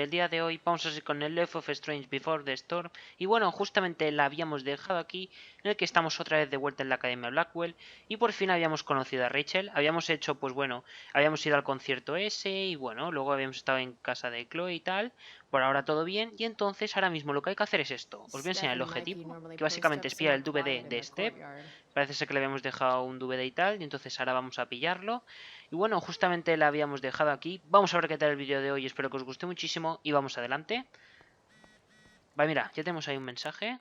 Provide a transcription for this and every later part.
El día de hoy vamos a seguir con el Life of Strange Before the Storm. Y bueno, justamente la habíamos dejado aquí, en el que estamos otra vez de vuelta en la Academia Blackwell. Y por fin habíamos conocido a Rachel. Habíamos hecho, pues bueno, habíamos ido al concierto ese. Y bueno, luego habíamos estado en casa de Chloe y tal. Por ahora todo bien. Y entonces ahora mismo lo que hay que hacer es esto. Os voy a enseñar el objetivo, que básicamente es pillar el DVD de Step. Parece ser que le habíamos dejado un DVD y tal. Y entonces ahora vamos a pillarlo. Y bueno, justamente la habíamos dejado aquí. Vamos a ver qué tal el vídeo de hoy. Espero que os guste muchísimo. Y vamos adelante. Vale, mira, ya tenemos ahí un mensaje.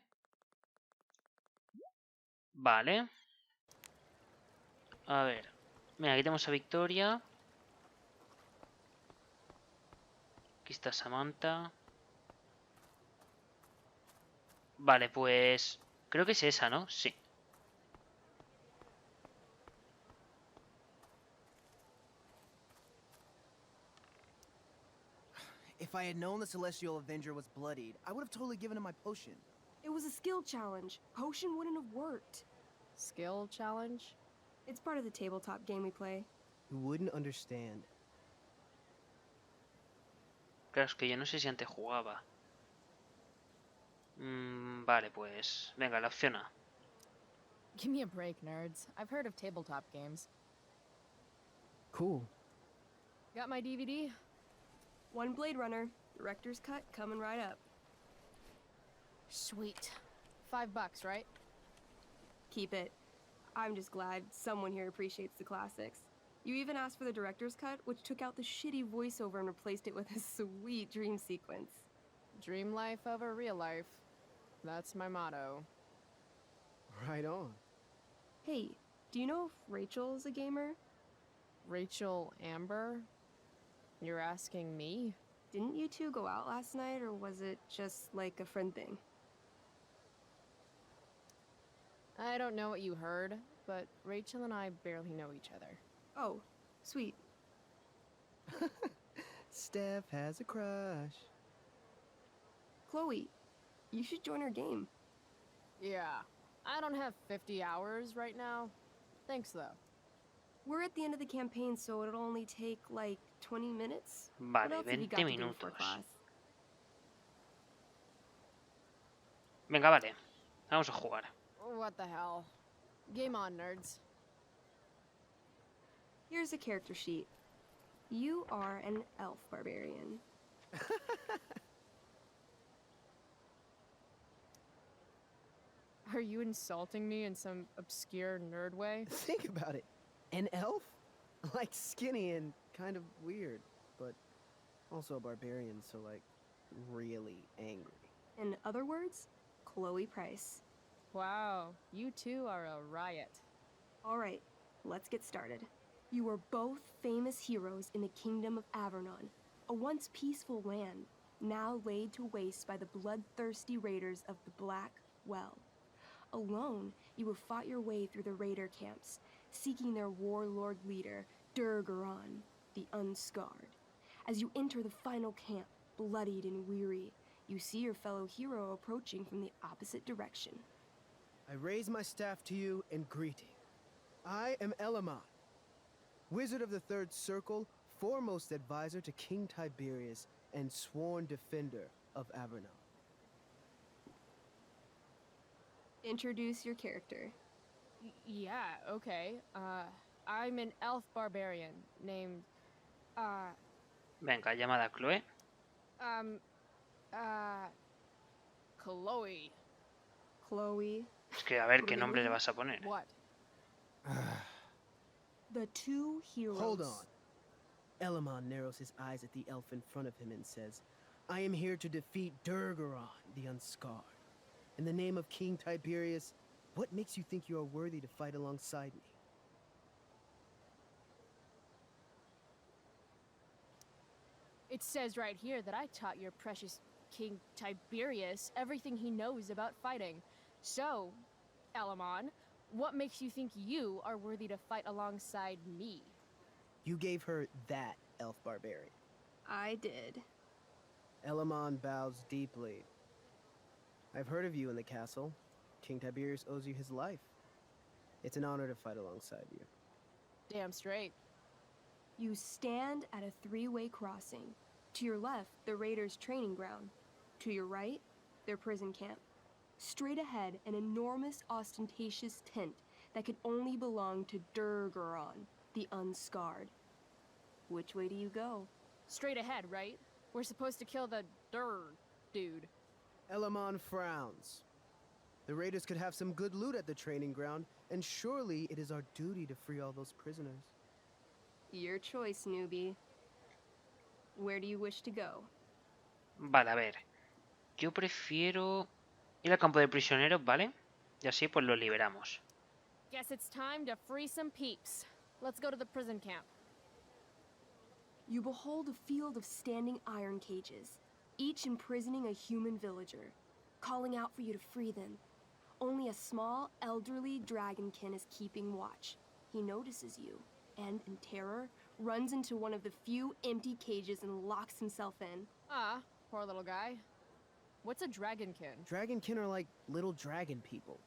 Vale. A ver. Mira, aquí tenemos a Victoria. Aquí está Samantha. Vale, pues... creo que es esa, ¿no? Sí. If I had known the Celestial Avenger was bloodied, I would have totally given him my potion. It was a skill challenge. Potion wouldn't have worked. Skill challenge? It's part of the tabletop game we play. You wouldn't understand. Claro, es que yo no sé si antes jugaba. Vale, pues... venga, la opción A. Give me a break, nerds. I've heard of tabletop games. Cool. Got my DVD? One Blade Runner, director's cut coming right up. Sweet. $5, right? Keep it. I'm just glad someone here appreciates the classics. You even asked for the director's cut, which took out the shitty voiceover and replaced it with a sweet dream sequence. Dream life over real life. That's my motto. Right on. Hey, do you know if Rachel's a gamer? Rachel Amber? You're asking me? Didn't you two go out last night, or was it just like a friend thing? I don't know what you heard, but Rachel and I barely know each other. Oh, sweet. Steph has a crush. Chloe, you should join our game. Yeah, I don't have 50 hours right now. Thanks, though. We're at the end of the campaign, so it'll only take like 20 minutes. Vale, What else have you 20 got to do for minutos. class? Venga, vale. Vamos a jugar. What the hell? Game on, nerds. Here's a character sheet. You are an elf barbarian. Are you insulting me in some obscure nerd way? Think about it. An elf? Like skinny and kind of weird, but also a barbarian, so like really angry. In other words, Chloe Price. Wow, you two are a riot. All right, let's get started. You were both famous heroes in the Kingdom of Avernon, a once peaceful land, now laid to waste by the bloodthirsty raiders of the Black Well. Alone, you have fought your way through the raider camps, seeking their warlord leader, Durgaron, the Unscarred. As you enter the final camp, bloodied and weary, you see your fellow hero approaching from the opposite direction. I raise my staff to you in greeting. I am Elamon, Wizard of the Third Circle, foremost advisor to King Tiberius, and sworn defender of Avernon. Introduce your character. Yeah, okay. I'm an elf barbarian named, Venga, llamada a Chloe. Chloe. Chloe. Es que a ver qué nombre le vas a poner. What? The two heroes. Hold on. Elamon narrows his eyes at the elf in front of him and says, I am here to defeat Durgaron, the Unscarred. In the name of King Tiberius, what makes you think you are worthy to fight alongside me? It says right here that I taught your precious King Tiberius everything he knows about fighting. So, Elamon, what makes you think you are worthy to fight alongside me? You gave her that elf barbarian. I did. Elamon bows deeply. I've heard of you in the castle. King Tiberius owes you his life. It's an honor to fight alongside you. Damn straight. You stand at a three-way crossing. To your left, the raiders' training ground. To your right, their prison camp. Straight ahead, an enormous, ostentatious tent that could only belong to Durgaron, the unscarred. Which way do you go? Straight ahead, right? We're supposed to kill the dude. Elamon frowns. The raiders could have some good loot at the training ground, and surely it is our duty to free all those prisoners. Your choice, newbie. Where do you wish to go? Vale, a ver. Yo prefiero ir al campo de prisioneros, ¿vale? Y así pues los liberamos. Guess it's time to free some peeps. Let's go to the prison camp. You behold a field of standing iron cages, each imprisoning a human villager, calling out for you to free them. Only a small, elderly dragonkin is keeping watch. He notices you, and in terror, runs into one of the few empty cages and locks himself in. Ah, poor little guy. What's a dragonkin? Dragonkin are like little dragon people.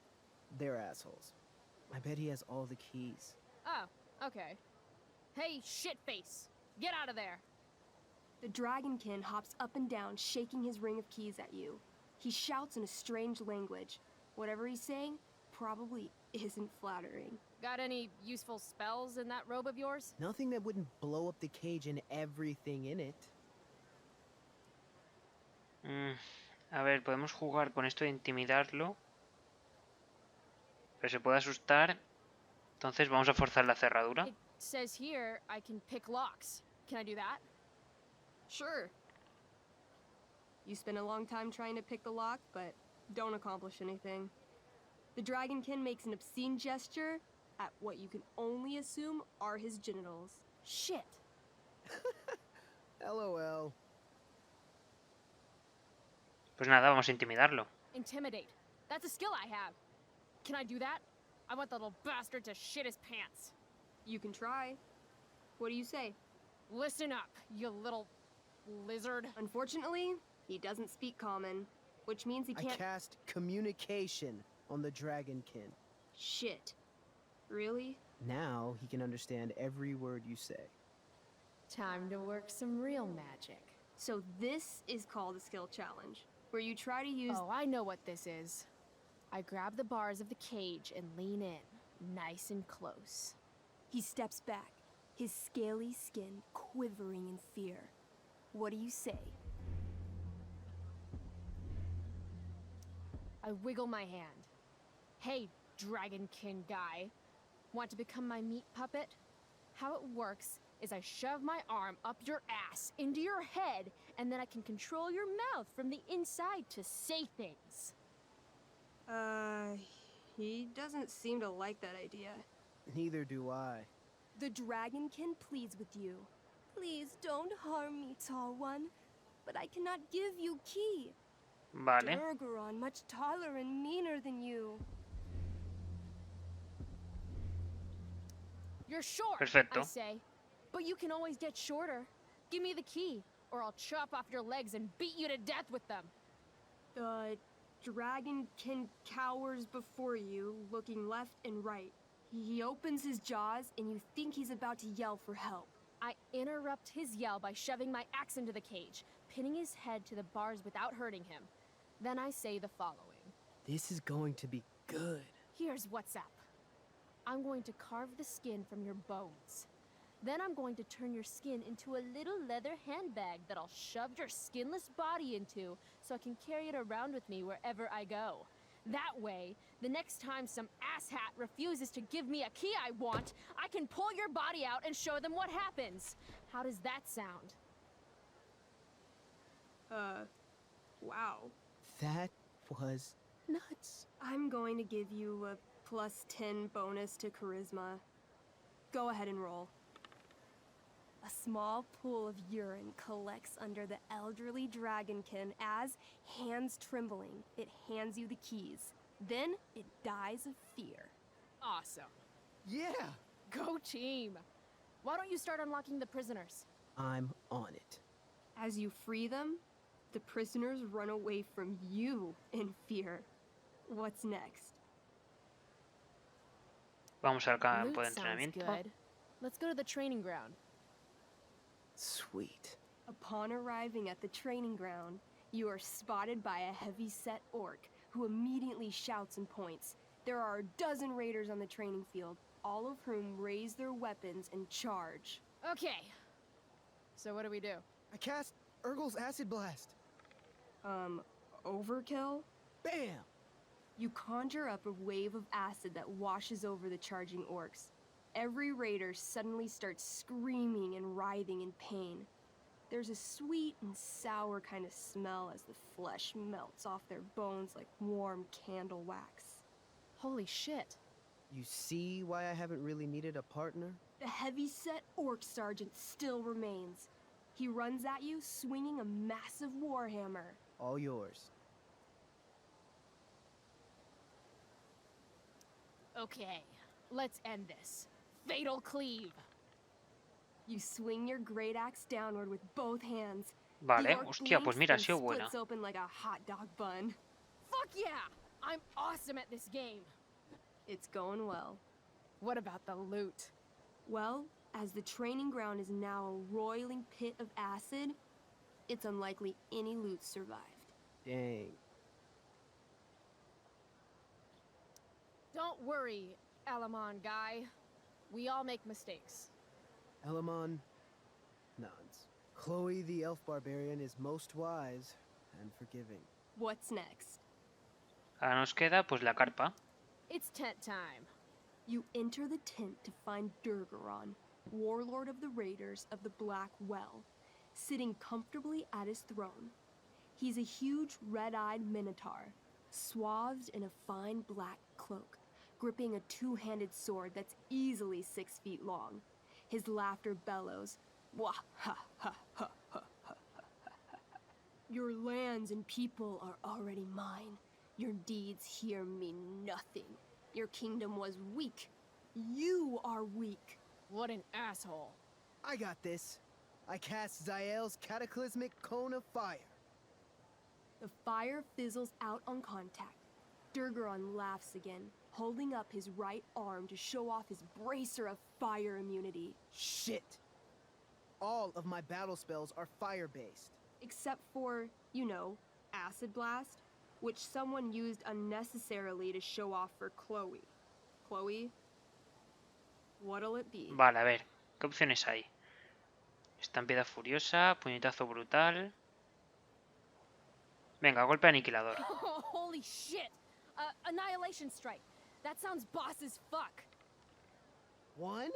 They're assholes. I bet he has all the keys. Oh, okay. Hey, shitface! Get out of there! The dragonkin hops up and down, shaking his ring of keys at you. He shouts in a strange language. Whatever he's saying probably isn't flattering. Got any useful spells in that robe of yours? Nothing that wouldn't blow up the cage and everything in it. A ver, podemos jugar con esto de intimidarlo. Pero se puede asustar. Entonces vamos a forzar la cerradura. It says here I can pick locks. Can I do that? Sure. You spend a long time trying to pick the lock, but don't accomplish anything. The dragonkin makes an obscene gesture at what you can only assume are his genitals. Shit! LOL. Pues nada, vamos a intimidarlo. Intimidate. That's a skill I have. Can I do that? I want the little bastard to shit his pants. You can try. What do you say? Listen up, you little lizard. Unfortunately, he doesn't speak common, which means he I can't. cast communication on the dragonkin. Shit. Really? Now he can understand every word you say. Time to work some real magic. So this is called a skill challenge, where you try to use. Oh, I know what this is. I grab the bars of the cage and lean in, nice and close. He steps back, his scaly skin quivering in fear. What do you say? I wiggle my hand. Hey, dragonkin guy. Want to become my meat puppet? How it works is I shove my arm up your ass into your head, and then I can control your mouth from the inside to say things. He doesn't seem to like that idea. Neither do I. The dragonkin pleads with you. Please don't harm me, tall one, but I cannot give you key. Vale. Durgaron, much taller and meaner than you. You're short, Perfecto. I say. But you can always get shorter. Give me the key, or I'll chop off your legs and beat you to death with them. The dragonkin cowers before you, looking left and right. He opens his jaws, and you think he's about to yell for help. I interrupt his yell by shoving my axe into the cage, pinning his head to the bars without hurting him. Then I say the following. This is going to be good. Here's what's up. I'm going to carve the skin from your bones. Then I'm going to turn your skin into a little leather handbag that I'll shove your skinless body into so I can carry it around with me wherever I go. That way, the next time some asshat refuses to give me a key I want, I can pull your body out and show them what happens. How does that sound? Wow. That was nuts. I'm going to give you a +10 bonus to charisma. Go ahead and roll. A small pool of urine collects under the elderly dragonkin as, hands trembling, it hands you the keys. Then it dies of fear. Awesome. Yeah, Go team. Why don't you start unlocking the prisoners? I'm on it. As you free them, the prisoners run away from you in fear. What's next? Vamos al campo Loot de sounds entrenamiento. good. Let's go to the training ground. Sweet. Upon arriving at the training ground, you are spotted by a heavy-set orc who immediately shouts and points. There are a dozen raiders on the training field, all of whom raise their weapons and charge. Okay. So what do we do? I cast Urgel's Acid Blast. Overkill? Bam! You conjure up a wave of acid that washes over the charging orcs. Every raider suddenly starts screaming and writhing in pain. There's a sweet and sour kind of smell as the flesh melts off their bones like warm candle wax. Holy shit. You see why I haven't really needed a partner? The heavy-set orc sergeant still remains. He runs at you swinging a massive warhammer. All yours. Okay, let's end this. Fatal cleave. You swing your great axe downward with both hands. Vale, The orc hostia, pues blinks mira, ha and sido buena. splits open like a hot dog bun. Fuck yeah! I'm awesome at this game. It's going well. What about the loot? Well, as the training ground is now a roiling pit of acid, it's unlikely any loot survived. Dang. Don't worry, Alamon guy. We all make mistakes. Elamon nods. Chloe the elf barbarian is most wise and forgiving. What's next? Ahora nos queda pues la carpa. It's tent time. You enter the tent to find Durgaron, warlord of the raiders of the Black Well, sitting comfortably at his throne. He's a huge red-eyed minotaur, swathed in a fine black cloak, gripping a two-handed sword that's easily 6 feet long. His laughter bellows, "Wah ha ha ha ha ha ha. Your lands and people are already mine. Your deeds here mean nothing. Your kingdom was weak. You are weak." What an asshole. I got this. I cast Zael's cataclysmic cone of fire. The fire fizzles out on contact. Durgaron laughs again, holding up his right arm to show off his bracer of fire immunity. Shit! All of my battle spells are fire-based. Except for, you know, Acid Blast, which someone used unnecessarily to show off for Chloe. Chloe? What'll it be? Vale, a ver, ¿qué opciones hay? Estampida furiosa, puñetazo brutal. Venga, golpe aniquilador. Holy shit! Annihilation strike. That sounds boss as fuck. One?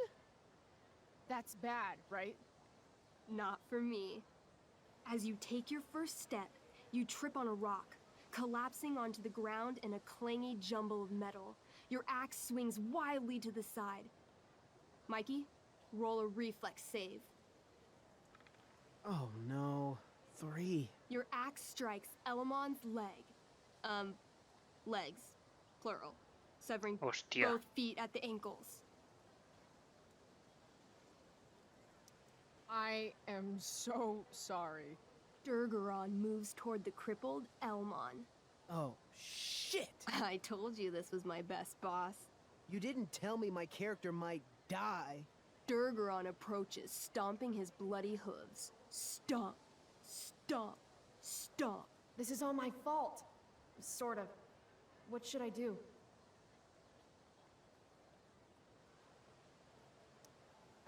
That's bad, right? Not for me. As you take your first step, you trip on a rock, collapsing onto the ground in a clangy jumble of metal. Your axe swings wildly to the side. Mikey, roll a reflex save. Oh no. 3. Your axe strikes Elamon's leg. Legs. Plural. Severing Hostia. both feet at the ankles. I am so sorry. Durgaron moves toward the crippled Elmon. Oh, shit! I told you this was my best boss. You didn't tell me my character might die. Durgaron approaches, stomping his bloody hooves. Stomp, stomp, stomp. This is all my fault. Sort of. What should I do?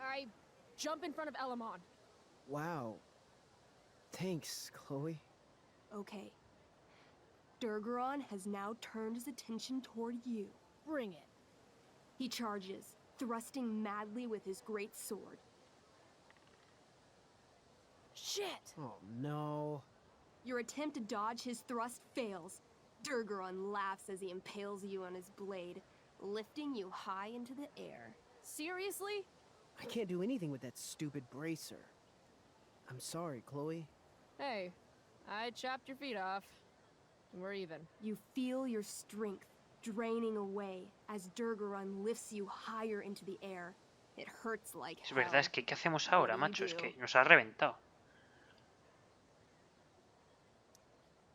I jump in front of Elamon. Wow. Thanks, Chloe. Okay. Durgaron has now turned his attention toward you. Bring it. He charges, thrusting madly with his great sword. Shit! Oh no. Your attempt to dodge his thrust fails. Durgaron laughs as he impales you on his blade, lifting you high into the air. Seriously? I can't do anything with that stupid bracer. I'm sorry, Chloe. Hey, I chopped your feet off. We're even. You feel your strength draining away as Durgaron lifts you higher into the air. It hurts like Es hell. verdad, es que ¿qué hacemos ahora, What do you macho? Es do? que nos ha reventado.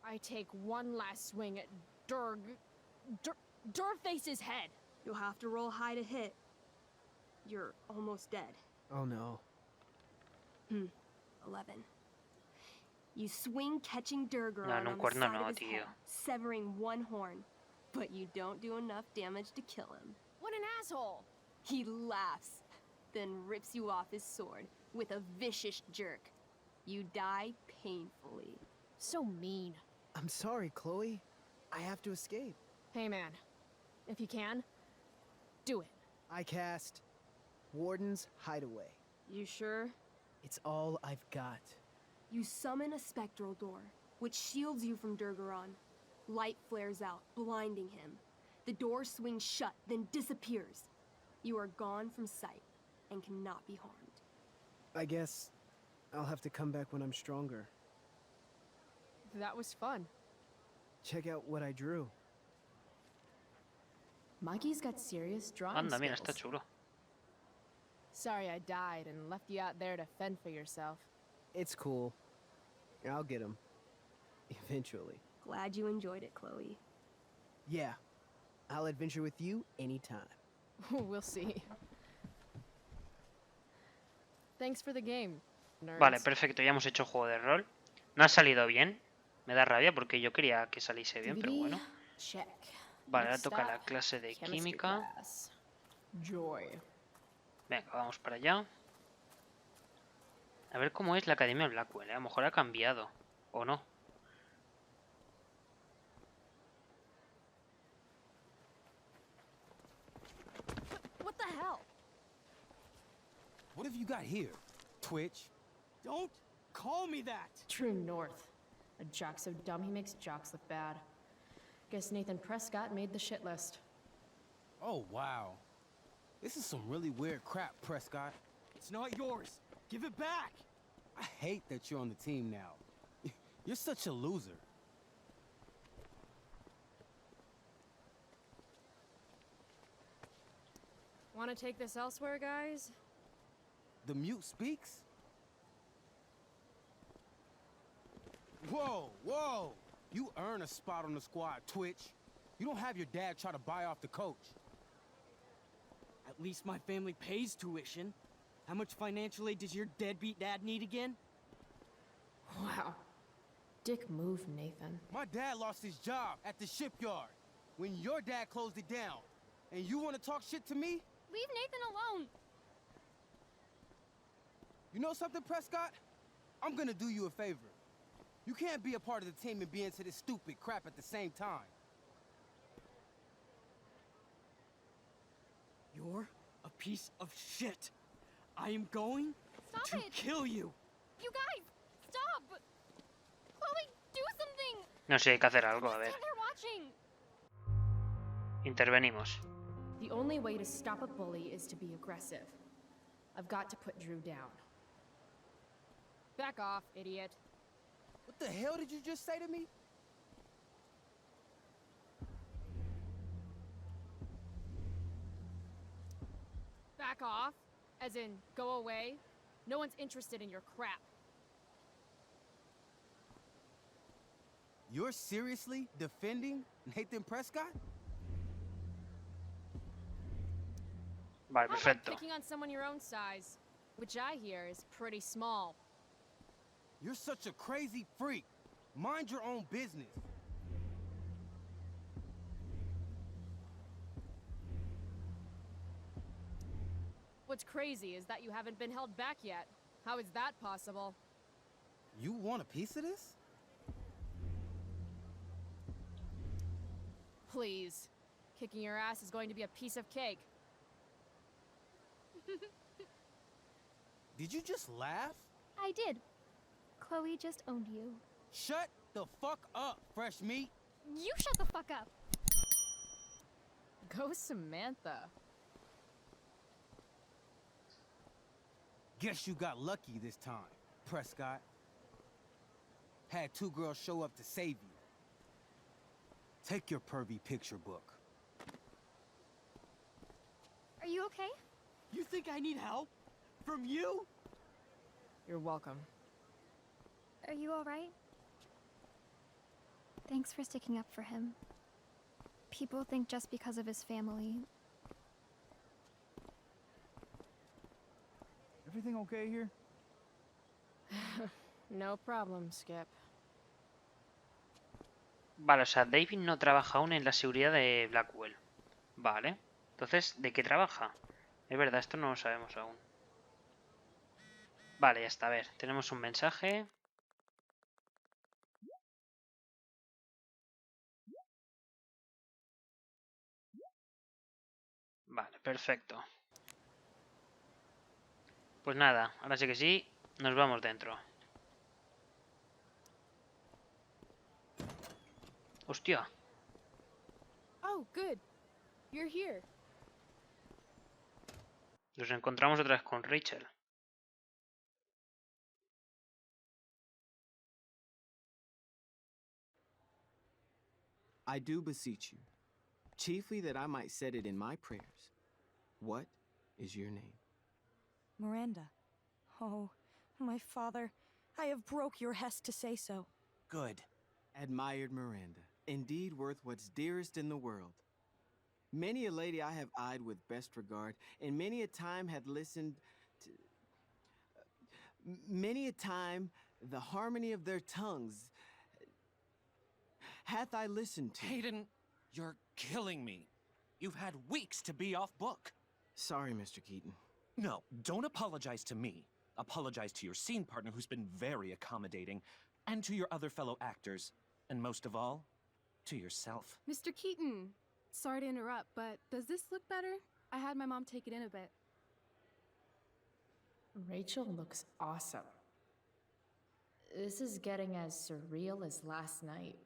I take one last swing at Durface's head. You'll have to roll high to hit. You're almost dead. Oh no. 11. You swing catching No, Durgaron en un on the cuerno side no, of his tío. head, severing one horn, but you don't do enough damage to kill him. What an asshole! He laughs, then rips you off his sword with a vicious jerk. You die painfully. So mean. I'm sorry, Chloe. I have to escape. Hey man, if you can, do it. I cast Warden's Hideaway. You sure? It's all I've got. You summon a spectral door, which shields you from Durgaron. Light flares out, blinding him. The door swings shut, then disappears. You are gone from sight and cannot be harmed. I guess I'll have to come back when I'm stronger. That was fun. Check out what I drew. Mikey's got serious drawing Anda, mira, está skills. chulo. Sorry I died and left you out there to fend for yourself. It's cool. I'll get him. Eventually. Glad you enjoyed it, Chloe. Yeah. I'll adventure with you anytime. We'll see. Thanks for the game, nerds. Vale, perfecto, ya hemos hecho juego de rol. No ha salido bien. Me da rabia porque yo quería que saliese bien, pero bueno. Check. Vale, ahora Next toca up, la clase de chemistry química. class. Joy. Venga, vamos para allá. A ver cómo es la Academia Blackwell, ¿eh? A lo mejor ha cambiado. ¿O no? What the hell? What have you got here? Twitch? Don't call me that! True North. A jock so dumb he makes jocks look bad. Guess Nathan Prescott made the shit list. Oh, wow. This is some really weird crap, Prescott. It's not yours. Give it back! I hate that you're on the team now. You're such a loser. Want to take this elsewhere, guys? The mute speaks? Whoa, whoa! You earn a spot on the squad, Twitch. You don't have your dad try to buy off the coach. At least my family pays tuition. How much financial aid does your deadbeat dad need again? Wow. Dick move, Nathan. My dad lost his job at the shipyard when your dad closed it down. And you want to talk shit to me? Leave Nathan alone! You know something, Prescott? I'm gonna do you a favor. You can't be a part of the team and be into this stupid crap at the same time. You're a piece of shit. I am going Stop to it! kill you. You guys! Stop! Chloe, do something! No sé, hay que hacer algo, a ver. Stand there watching! Intervenimos. The only way to stop a bully is to be aggressive. I've got to put Drew down. Back off, idiot. What the hell did you just say to me? Back off? As in, go away? No one's interested in your crap. You're seriously defending Nathan Prescott? Vale, How about perfecto. picking on someone your own size? Which I hear is pretty small. You're such a crazy freak. Mind your own business. What's crazy is that you haven't been held back yet. How is that possible? You want a piece of this? Please. Kicking your ass is going to be a piece of cake. Did you just laugh? I did. Chloe just owned you. Shut the fuck up, fresh meat. You shut the fuck up. Go Samantha. Guess you got lucky this time, Prescott. Had two girls show up to save you. Take your pervy picture book. Are you okay? You think I need help? From you? You're welcome. Are you alright? Thanks for sticking up for him. People think just because of his family. Everything okay here? No problem, Skip. Vale, o sea, David no trabaja aún en la seguridad de Blackwell. Vale. Entonces, ¿de qué trabaja? Es verdad, esto no lo sabemos aún. Vale, ya está. A ver, tenemos un mensaje. Vale, perfecto. Pues nada, ahora sí que sí, nos vamos dentro. Hostia. Oh, good. You're here. Nos encontramos otra vez con Rachel. I do beseech you, chiefly that I might set it in my prayers. What is your name? Miranda. Oh, my father, I have broke your hest to say so. Good. Admired Miranda, indeed worth what's dearest in the world. Many a lady I have eyed with best regard, and many a time had listened to... many a time the harmony of their tongues hath I listened to. Hayden, you're killing me. You've had weeks to be off book. Sorry, Mr. Keaton. No, don't apologize to me. Apologize to your scene partner who's been very accommodating, and to your other fellow actors, and most of all, to yourself. Mr. Keaton, sorry to interrupt, but does this look better? I had my mom take it in a bit. Rachel looks awesome. This is getting as surreal as last night.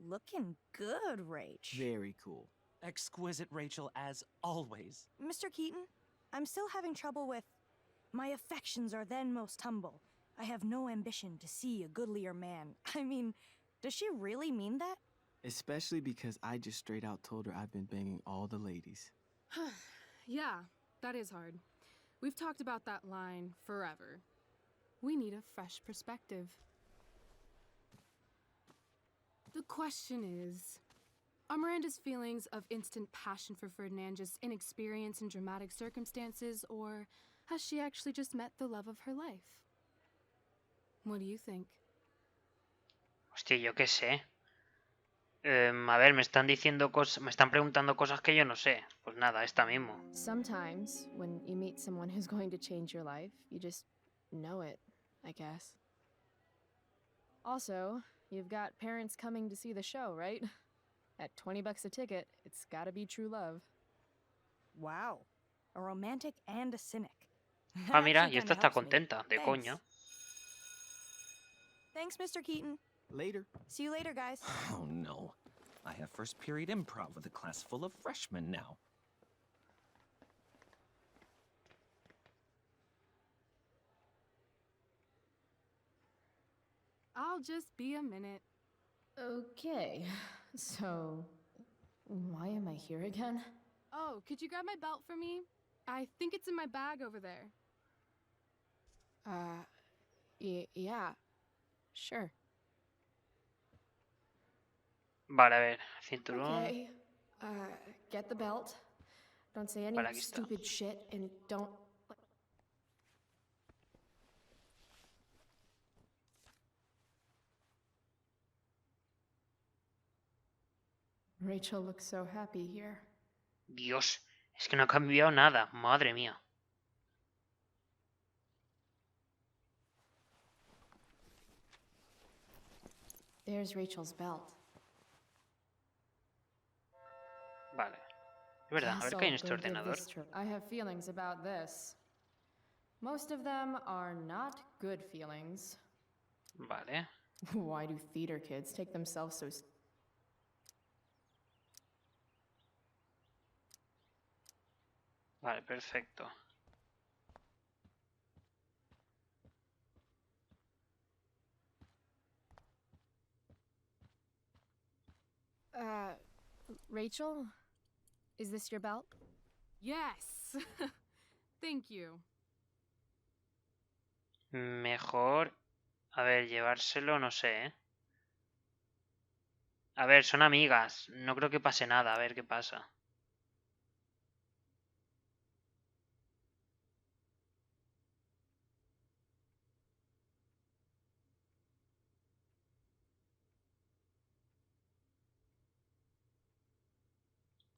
Looking good, Rach. Very cool. Exquisite, Rachel, as always. Mr. Keaton, I'm still having trouble with... My affections are then most humble. I have no ambition to see a goodlier man. I mean, does she really mean that? Especially because I just straight out told her I've been banging all the ladies. Yeah, that is hard. We've talked about that line forever. We need a fresh perspective. The question is, are Miranda's feelings of instant passion for Ferdinand just inexperience in dramatic circumstances, or has she actually just met the love of her life? What do you think? Hostia, yo qué sé. A ver, me están diciendo cosas, me están preguntando cosas que yo no sé. Pues nada, esta mismo. Sometimes, when you meet someone who's going to change your life, you just know it, I guess. Also, you've got parents coming to see the show, right? At $20 a ticket, it's gotta be true love. Wow. A romantic and a cynic. Ah, mira, y esta está contenta, de coña. Thanks, Mr. Keaton. Later. See you later, guys. Oh no. I have first period improv with a class full of freshmen now. I'll just be a minute. Okay, so why am I here again? Oh, could you grab my belt for me? I think it's in my bag over there. Yeah, sure. Vale, a ver, cinturón. Okay, get the belt. Don't say any Vale, aquí está. stupid shit, and don't... Rachel looks so happy here. Dios, es que no ha cambiado nada, madre mía. There's Rachel's belt. Vale. Es verdad, a ver qué hay en este ordenador. I have feelings about this. Most of them are not good feelings. Vale. Why do theater kids take themselves so... Vale, perfecto. Rachel? Is this your belt? Yes! Thank you. Mejor... A ver, llevárselo, no sé, ¿eh? A ver, son amigas. No creo que pase nada, a ver qué pasa.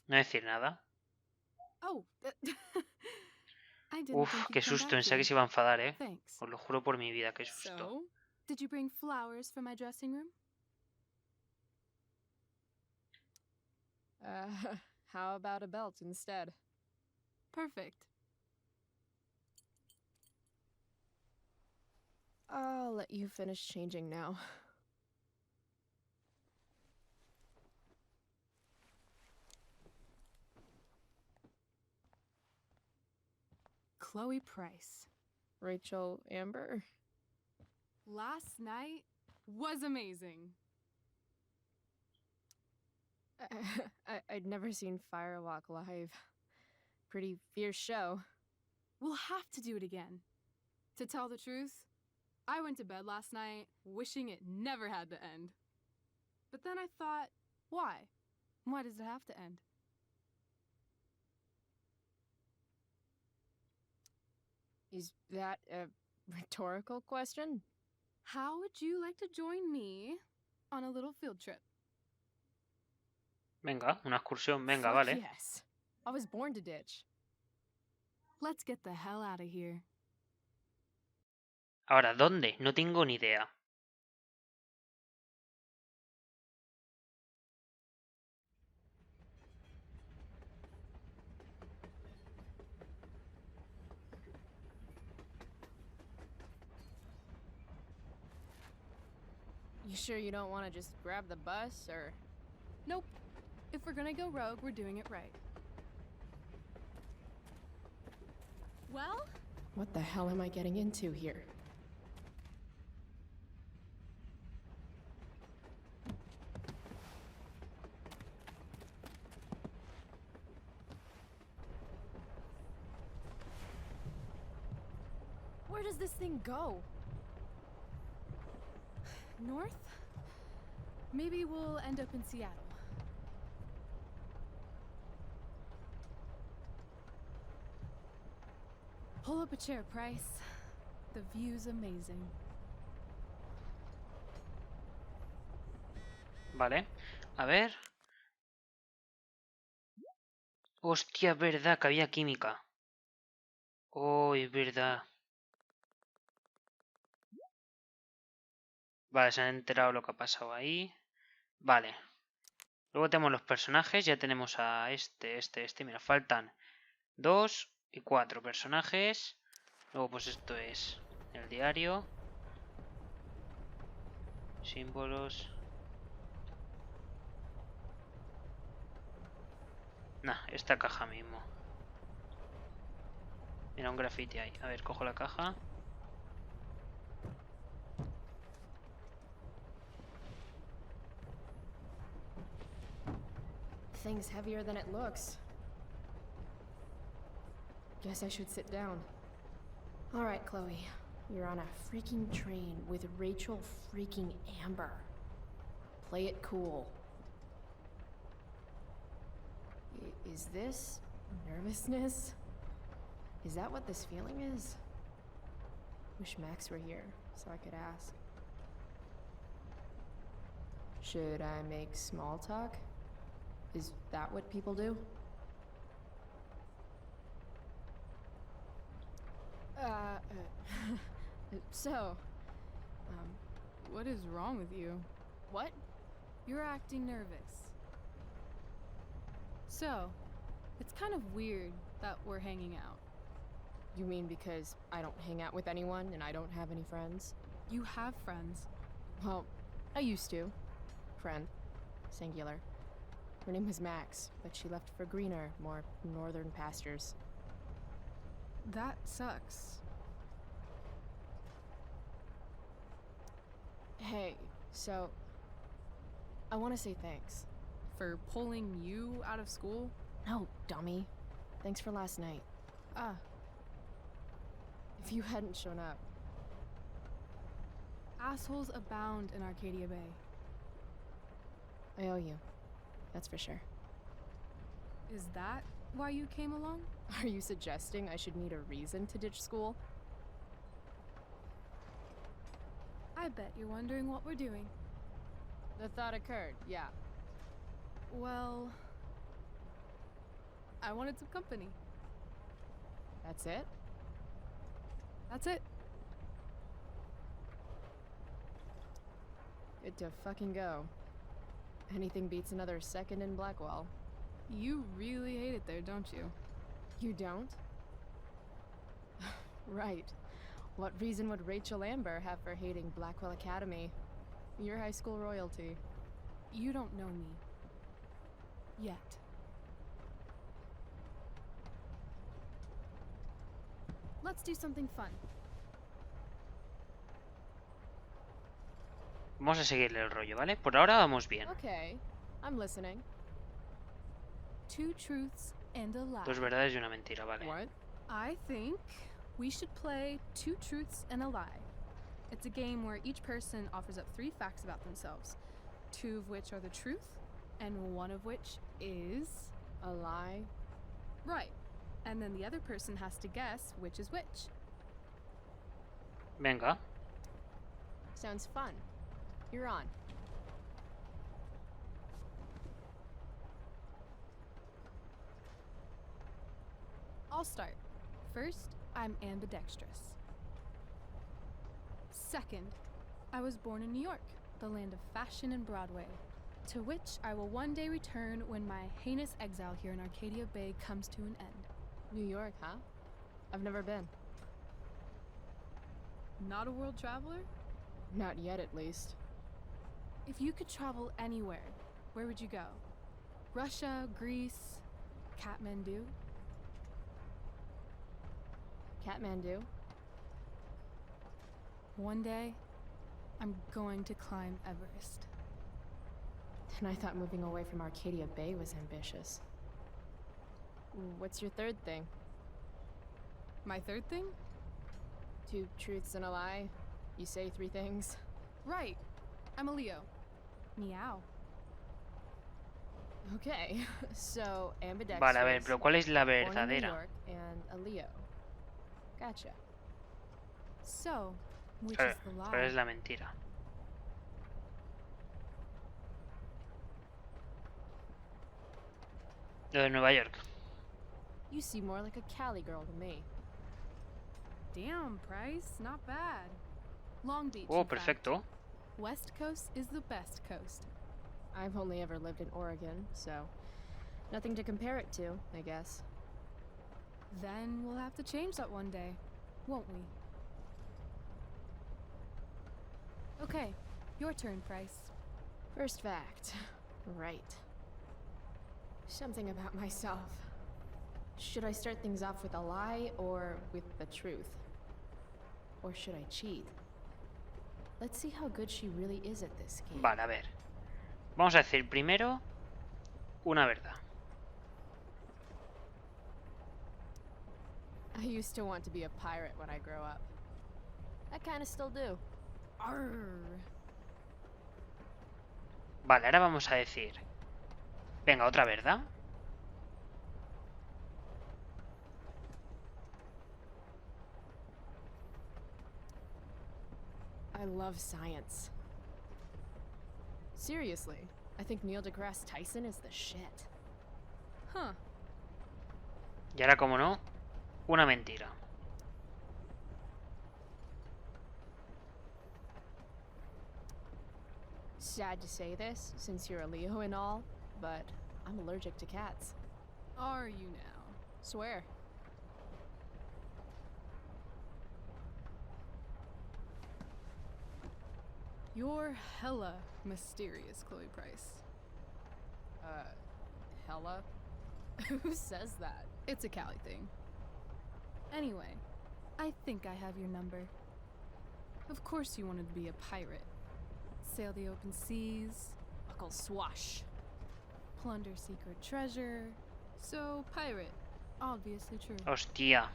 No decir nada. Oh, I didn't Uf, think qué you'd come susto. back Pensaba que here. se iba a enfadar, ¿eh? Thanks. Os lo juro por mi vida, qué susto. So, did you bring flowers for my dressing room? How about a belt instead? Perfect. I'll let you finish changing now. Chloe Price. Rachel Amber? Last night was amazing. I'd never seen Firewalk live. Pretty fierce show. We'll have to do it again. To tell the truth, I went to bed last night wishing it never had to end. But then I thought, why? Why does it have to end? Is that a rhetorical question? How would you like to join me on a little field trip? Venga, una excursión, venga, Fuck vale. Yes. I was born to ditch. Let's get the hell out of here. Ahora, ¿dónde? No tengo ni idea. You sure you don't want to just grab the bus, or...? Nope. If we're gonna go rogue, we're doing it right. Well? What the hell am I getting into here? Where does this thing go? North? Maybe we'll end up in Seattle. Pull up a chair, Price. The view's amazing. Vale. A ver. Hostia, es verdad que había química. Oh, es verdad. Vale, se han enterado lo que ha pasado ahí. Vale. Luego tenemos los personajes. Ya tenemos a este. Mira, faltan 2 y 4 personajes. Luego pues esto es el diario. Símbolos. Nah, esta caja mismo. Mira, un graffiti ahí. A ver, cojo la caja. Thing's heavier than it looks. Guess I should sit down. All right, Chloe. You're on a freaking train with Rachel freaking Amber. Play it cool. Is this nervousness? Is that what this feeling is? Wish Max were here so I could ask. Should I make small talk? Is that what people do? So, What is wrong with you? what? You're acting nervous. So, it's kind of weird that we're hanging out. You mean because I don't hang out with anyone and I don't have any friends? You have friends. Well, I used to. Friend. Singular. Her name was Max, but she left for greener, more northern pastures. That sucks. Hey, so... I want to say thanks. For pulling you out of school? No, dummy. Thanks for last night. Ah, If you hadn't shown up... assholes abound in Arcadia Bay. I owe you. That's for sure. Is that why you came along? Are you suggesting I should need a reason to ditch school? I bet you're wondering what we're doing. The thought occurred, yeah. Well, I wanted some company. That's it? That's it. Good to fucking go. Anything beats another second in Blackwell. You really hate it there, don't you? You don't? Right. What reason would Rachel Amber have for hating Blackwell Academy? You're high school royalty. You don't know me. Yet. Let's do something fun. Vamos a seguirle el rollo, ¿vale? Por ahora vamos bien. Okay, I'm listening. 2 truths and a lie. 2 verdades y una mentira, vale. What? I think we should play 2 truths and a lie. It's a game where each person offers up 3 facts about themselves, 2 of which are the truth, and 1 of which is a lie. Right. And then the other person has to guess which is which. Venga. Sounds fun. You're on. I'll start. First, I'm ambidextrous. Second, I was born in New York, the land of fashion and Broadway, to which I will one day return when my heinous exile here in Arcadia Bay comes to an end. New York, huh? I've never been. Not a world traveler? Not yet, at least. If you could travel anywhere, where would you go? Russia, Greece, Kathmandu? Kathmandu? One day, I'm going to climb Everest. And I thought moving away from Arcadia Bay was ambitious. What's your third thing? My third thing? 2 truths and a lie. You say 3 things. Right. I'm a Leo. Meow. Okay, so ambidextrous. Vale, a ver, pero ¿cuál es la born in New verdadera? York and a Leo. Gotcha. So, which Claro, is the lie? ¿cuál es la mentira? Lo de Nueva York. You seem more like a Cali girl to me. Damn, Price, not bad. Long Beach. Oh, in fact. perfecto. West Coast is the best coast. I've only ever lived in Oregon, so nothing to compare it to, I guess. Then we'll have to change that one day, won't we? Okay, your turn, Price. First fact. Right. Something about myself. Should I start things off with a lie or with the truth? Or should I cheat? Let's see how good she really is at this game. Vale, a ver. Vamos a decir primero una verdad. I used to want to be a pirate when I grow up. I kinda still do. Arr. Vale, ahora vamos a decir. Venga, otra verdad. I love science. Seriously, I think Neil deGrasse Tyson is the shit. Huh. Y ahora, como no, una mentira. Sad to say this, since you're a Leo and all, but I'm allergic to cats. Are you now? Swear. You're hella mysterious, Chloe Price. Hella? Who says that? It's a Cali thing. Anyway, I think I have your number. Of course you wanted to be a pirate. Sail the open seas, Buckle swash. plunder secret treasure. So, pirate. Obviously true. Hostia.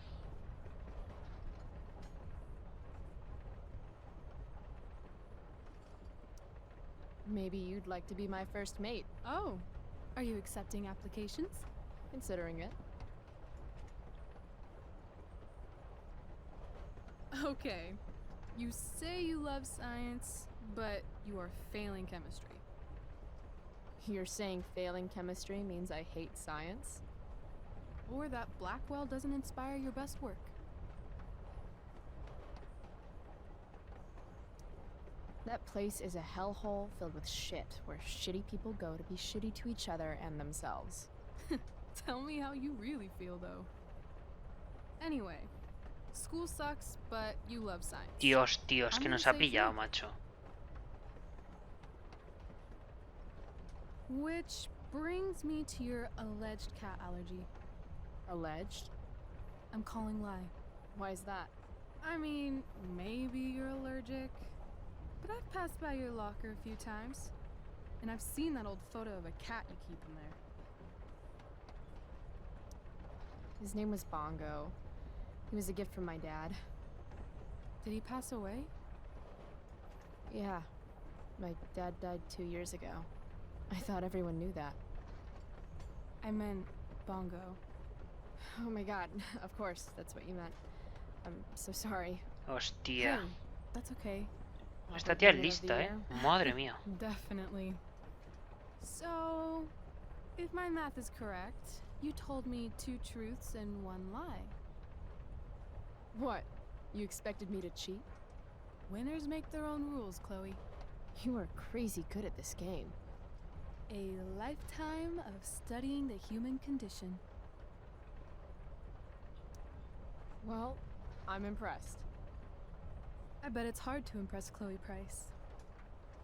Maybe you'd like to be my first mate, Oh, are you accepting applications? considering it. Okay. You say you love science, but you are failing chemistry. You're saying failing chemistry means I hate science? or that Blackwell doesn't inspire your best work. That place is a hellhole filled with shit, where shitty people go to be shitty to each other and themselves. Tell me how you really feel, though. Anyway, school sucks, but you love science. Dios, tío, es que nos ha pillado, macho. Which brings me to your alleged cat allergy. Alleged? I'm calling lie. Why is that? I mean, maybe you're allergic, but I've passed by your locker a few times, and I've seen that old photo of a cat you keep in there. His name was Bongo. He was a gift from my dad. Did he pass away? Yeah. My dad died 2 years ago. I thought everyone knew that. I meant Bongo. Oh my god, of course, that's what you meant. I'm so sorry. Hostia. Hey, that's okay. Esta tía es lista, ¿eh? Madre mía. Definitely. So, if my math is correct, you told me 2 truths and 1 lie. What? You expected me to cheat? Winners make their own rules, Chloe. You are crazy good at this game. A lifetime of studying the human condition. Well, I'm impressed. I bet it's hard to impress Chloe Price.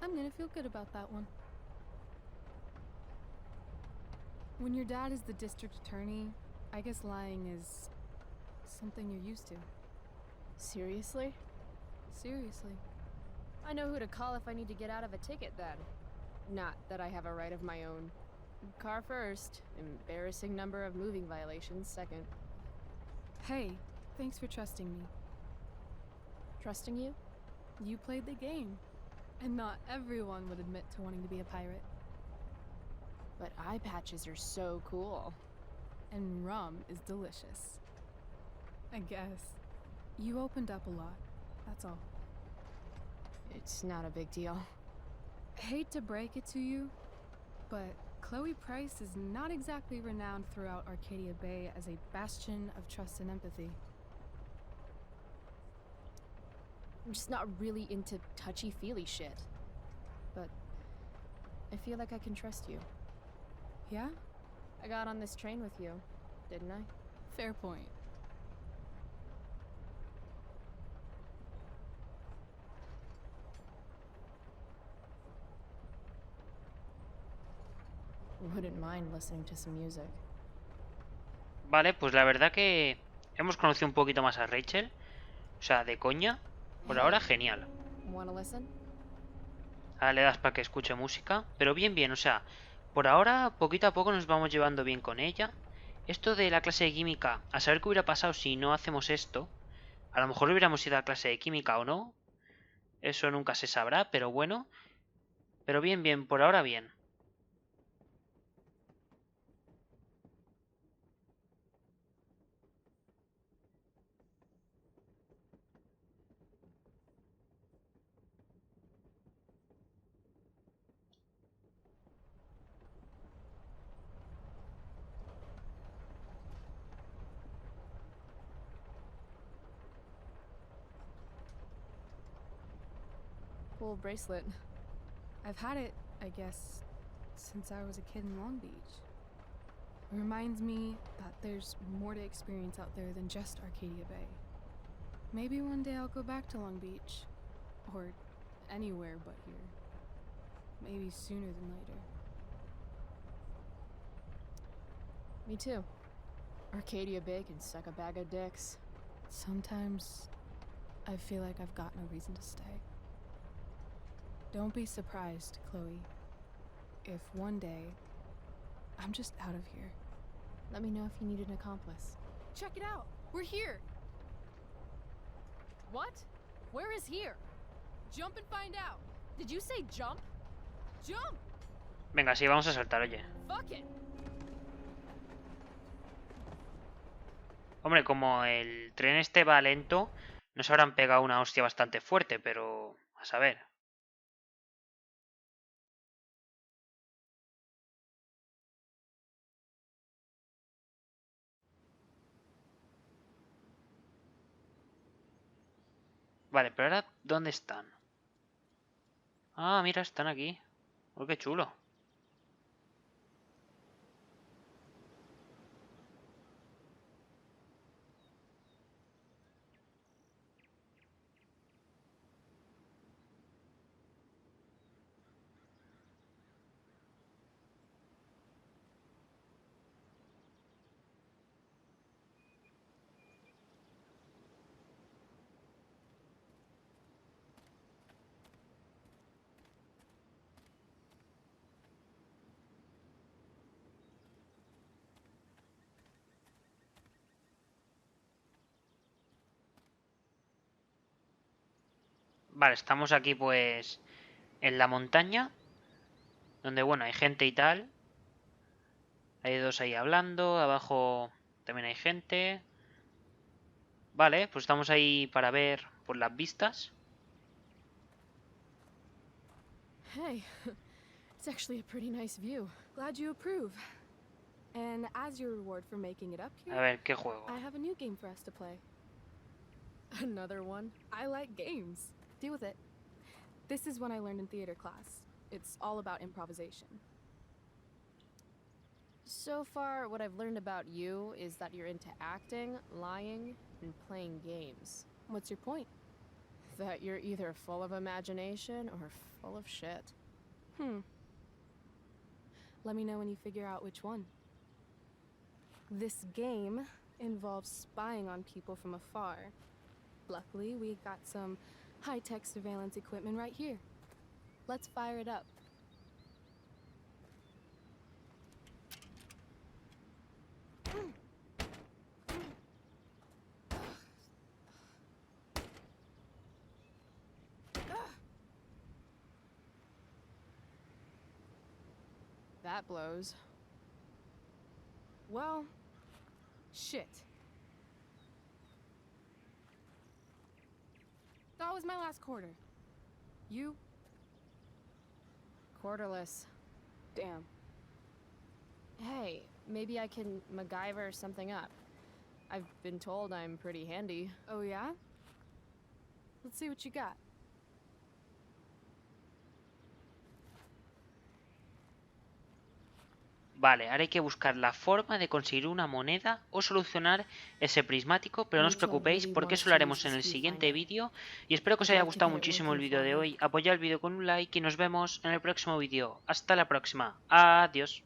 I'm gonna feel good about that one. When your dad is the district attorney, I guess lying is something you're used to. Seriously? Seriously. I know who to call if I need to get out of a ticket then. Not that I have a right of my own. Car first, embarrassing number of moving violations second. Hey, thanks for trusting me. Trusting you? You played the game, and not everyone would admit to wanting to be a pirate. But eye patches are so cool. And rum is delicious. I guess. You opened up a lot, that's all. It's not a big deal. Hate to break it to you, but Chloe Price is not exactly renowned throughout Arcadia Bay as a bastion of trust and empathy. I'm just not really into touchy-feely shit. But I feel like I can trust you. Yeah? I got on this train with you, didn't I? Fair point. Wouldn't mind listening to some music. Vale, pues la verdad que hemos conocido un poquito más a Rachel. O sea, de coña. Por ahora, genial. Wanna listen? Ahora le das para que escuche música. Pero bien, bien, o sea, por ahora, poquito a poco nos vamos llevando bien con ella. Esto de la clase de química, a saber qué hubiera pasado si no hacemos esto. A lo mejor hubiéramos ido a clase de química o no. Eso nunca se sabrá, pero bueno. Pero bien, bien, por ahora bien. Cool bracelet. I've had it, I guess, since I was a kid in Long Beach. It reminds me that there's more to experience out there than just Arcadia Bay. Maybe one day I'll go back to Long Beach. Or anywhere but here. Maybe sooner than later. Me too. Arcadia Bay can suck a bag of dicks. Sometimes I feel like I've got no reason to stay. Don't be surprised, Chloe, if one day I'm just out of here. Let me know if you need an accomplice. Check it out! We're here! What? Where is here? Jump and find out. Did you say jump? Jump! Venga, sí, vamos a saltar, oye. Fuck it! Hombre, como el tren este va lento, nos habrán pegado una hostia bastante fuerte, pero a saber. Vale, pero ahora, ¿dónde están? Ah, mira, están aquí. Oh, qué chulo. Vale, estamos aquí pues en la montaña, donde bueno, hay gente y tal. Hay dos ahí hablando, abajo también hay gente. Vale, pues estamos ahí para ver por las vistas. Hey, it's actually a pretty nice view. Glad you approve. And as your reward for making it up here, A ver, ¿qué juego? I have a new game for us to play. Another one? I like games. Deal with it. This is one I learned in theater class. It's all about improvisation. So far, what I've learned about you is that you're into acting, lying, and playing games. What's your point? That you're either full of imagination or full of shit. Let me know when you figure out which one. This game involves spying on people from afar. Luckily, we got some high-tech surveillance equipment right here. Let's fire it up. That blows. Well, shit. That was my last quarter. You? Quarterless. Damn. Hey, maybe I can MacGyver something up. I've been told I'm pretty handy. Oh yeah? Let's see what you got. Vale, ahora hay que buscar la forma de conseguir una moneda o solucionar ese prismático, pero no os preocupéis porque eso lo haremos en el siguiente vídeo y espero que os haya gustado muchísimo el vídeo de hoy. Apoyad el vídeo con un like y nos vemos en el próximo vídeo. Hasta la próxima. Adiós.